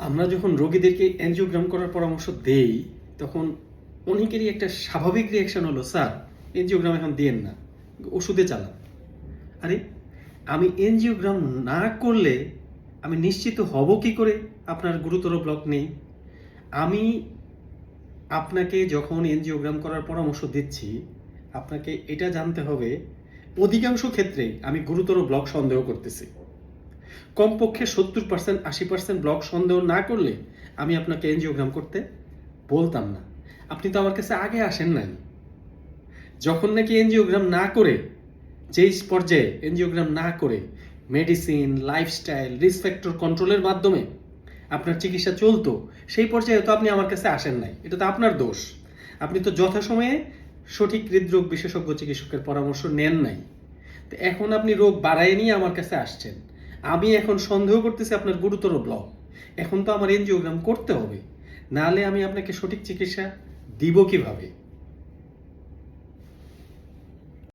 আমরা যখন রোগীদেরকে এনজিওগ্রাম করার পরামর্শ দেই তখন অনেকেরই একটা স্বাভাবিক রিয়াকশন হলো, স্যার এনজিওগ্রাম এখন দিয়েন না, ওষুধে চালান। আরে আমি এনজিওগ্রাম না করলে আমি নিশ্চিত হব কি করে আপনার গুরুতর ব্লক নেই? আমি আপনাকে যখন এনজিওগ্রাম করার পরামর্শ দিচ্ছি আপনাকে এটা জানতে হবে অধিকাংশ ক্ষেত্রে আমি গুরুতর ব্লক সন্দেহ করতেছি। কমপক্ষে 70% 80% ব্লক সন্দেহ না করলে আমি আপনাকে এনজিওগ্রাম করতে বলতাম না। আপনি তো আমার কাছে আগে আসেন নাই। যখন নাকি এনজিওগ্রাম না করে, যেই পর্যায়ে এনজিওগ্রাম না করে মেডিসিন, লাইফস্টাইল, রিস্ক ফ্যাক্টর কন্ট্রোলের মাধ্যমে আপনার চিকিৎসা চলতো, সেই পর্যায়ে তো আপনি আমার কাছে আসেন নাই। এটা তো আপনার দোষ। আপনি তো যথাসময়ে সঠিক হৃদরোগ বিশেষজ্ঞ চিকিৎসকের পরামর্শ নেন নাই। তো এখন আপনি রোগ বাড়ায় নিয়ে আমার কাছে আসছেন। আমি এখন সন্দেহ করতেছি আপনার গুরুতর ব্লক। এখন তো আমার এনজিওগ্রাম করতে হবে, নাহলে আমি আপনাকে সঠিক চিকিৎসা দিব কিভাবে?